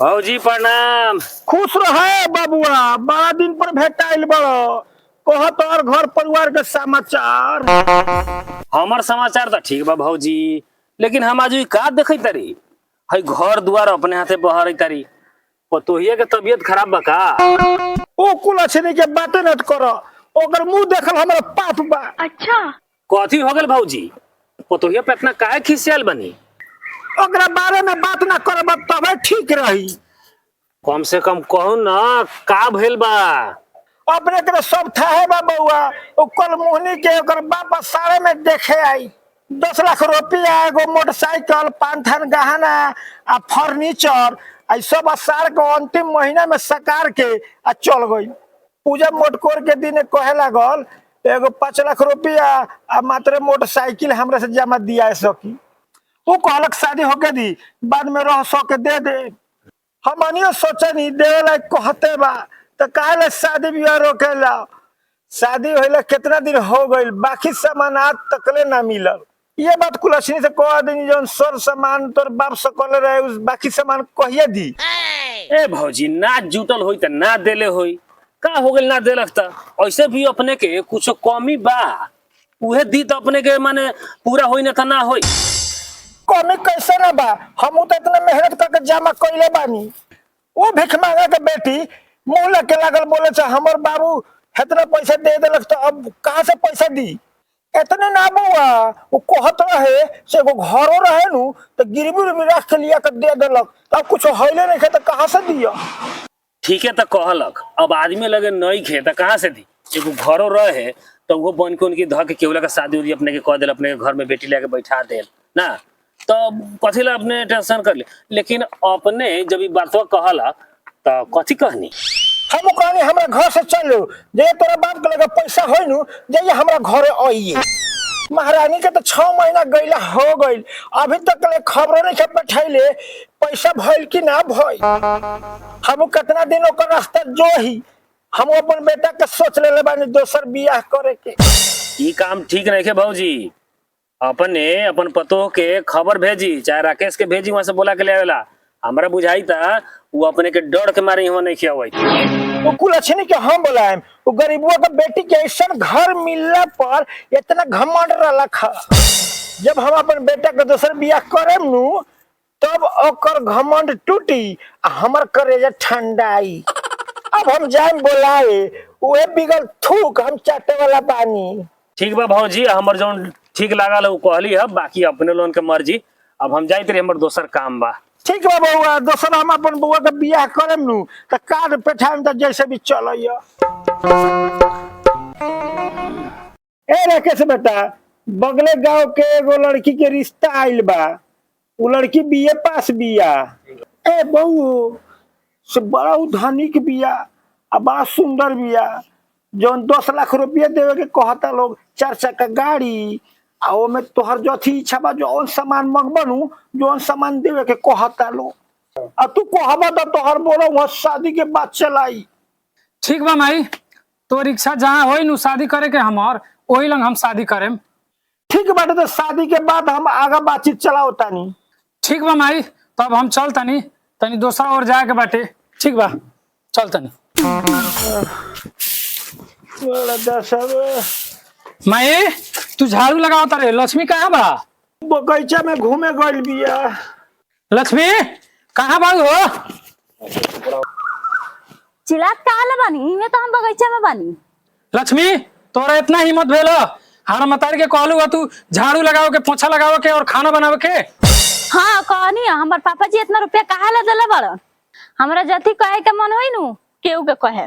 भौजी प्रणाम। खुश रहे बबुआ, बड़ा दिन पर भेटाइल बड़ो। कह तोर घर परिवार के समाचार। हमार समाचार तो ठीक बा भौजी, लेकिन हम आज का देखई तारी हई घर दुआर अपने हाथे बहरई तारी। पतोहिया के तबीयत खराब बा का? ओ कुल अच्छे के बातें न करो, ओकर मुंह देखल हमरा पाप बा। अच्छा कथी हो गेल भौजी? पतोहिया पे इतना काहे खिसियाल बनी? ओकरा बारे में बात ना करब तबे ठीक रही। कम से कम कहू ना का भइल बा? अपने के सब थाहे बा बउआ। ओ कल मोहनी के ओकर बाप सारे में देखे आई। 10 लाख रुपया, एगो मोटरसाइकिल, 5 थान गहना आ फर्नीचर आई सब साल के अंतिम महीना में सकार के आ चल गई। पूजा मोटकोर के दिन कहे लागल एगो 5 लाख रुपया आ मात्र मोटरसाइकिल हमरा से जमा दिया सकी। वो कहलक शादी होके दी, बाद में रह सके दे दे। हमनियो सोचनी देवे ला कहते बा तो काहे शादी ब्याह रोकेला। शादी होइला कितना दिन हो गइल, बाकी सामान आज तकले ना मिलल। ये बात कुलसनी से कह देनी जौन सर सामान तोर बाप सकल रहे उस बाकी सामान कहिए दी। ए भौजी ना जुटल होई त ना देले होई, का हो गेल ना देलक त? ऐसे भी अपने के कुछ कमी बा, उहे दी त अपने के माने पूरा होई ना त ना होई। कमी कैसे ना बा, हम तो इतना मेहनत करके जमा कइले बानी। वो भिख मांगा के बेटी मुंह लगे लागल बोले छ हमर बाबू इतना पैसा दे देलक तो अब कहां से पैसा दी। इतने ना बउआ, वो कहत रहे से एगो घरो रहे नु तो गिरवी रख के लिया के दे देलक, तब कुछ होइले नहीं खे तो कहां से दिया। ठीक है तो कहलक, अब आदमी लगे नहीं खे तो कहाँ से दी? एगो घरों रहे तो वो बन के उनकी धर के केवला का शादी उदी अपने के कह दिल, अपने के घर में बेटी लेके बैठा देल ना, तो कथी ला अपने टेंशन कर ले। लेकिन अपने जब ये बात कहला तो कथी कहनी? हम कहनी हमरा घर से चलो, जे तोरा बाप के लगे पैसा होई नु जे हमरा घरे आइए। महारानी के तो 6 महीना गईला हो गइल, अभी तक ले खबर नहीं के बैठैले पैसा भइल कि ना भइल। हम कितना दिन ओकर रास्ता जो ही हम अपन बेटा के सोच लेले बानी दोसर बियाह करे के। ये काम ठीक नहीं है भौजी। अपने अपन पतोह के खबर भेजी, चाहे राकेश के भेजी, वहां से बोला के ले आवेला। हमरा बुझाई था वो अपने के डर के मारे यहाँ नहीं खियावई। वो कुल अच्छी के हम बोलाएम, वो गरीबुआ के बेटी के ऐसा घर मिलने पर इतना घमंड रखा। जब हम अपन बेटा के दोसर बियाह करेम नु तब ओकर घमंड टूटी आ हमर करेजा ठंडाई। अब हम जाएम बोलाए, उहे बिगल थूक हम चाटे वाला बानी। ठीक बा भौजी, हमर जौन ठीक लागल वो कहली है, बाकी अपने लोन के मर्जी। अब हम जाइत रही, हमर दोसर काम बा। ठीक बा बउआ, दोसर हम अपन बउआ के बियाह करेम नु त कार्ड पेठाम त जैसे भी चलैया। ए राकेश बेटा, बगले गांव के एगो लड़की के रिश्ता आइल बा। उ लड़की बीए पास बिया। ए बहू से बड़ा धनिक बिया आ बड़ा सुंदर बिया, जौन 10 लाख रुपया देवे के कहता लोग। 4 चक्का गाड़ी आ ओमे तोहर जथी इच्छा बा जौन सामान मंगबनू जौन सामान देवे के कहता लोग। आ तू कहबा त तोहर बोलो वहां शादी के बाद चलाई। ठीक बा माई, तोर इच्छा जहाँ होई नु शादी करे के हमार वही लंग हम शादी करेम। ठीक बाटे, तो शादी के बाद हम आगा बातचीत चलाओ तानी। ठीक बा माई, तब हम चल तनी तनी दोसरा और जाए के बाटे। ठीक बा, चल तनी। माई तू झाड़ू लगाओ तारे, लक्ष्मी कहाँ बा? बगीचा में घूमे गइल बिया। लक्ष्मी कहाँ बा हो? चिल्लात कहाँ ले बानी? मैं तो हम बगीचा में बानी। लक्ष्मी तोरा इतना हिम्मत भेल हमारा मतारी के कहलू तू झाड़ू लगाओ के, पोछा लगाओ के और खाना बनावे के? हाँ कहनी, हमार पापा जी इतना रुपया कहाँ ले देले बड़? हमरा जथी कहे के मन होई नु केहू के कहे।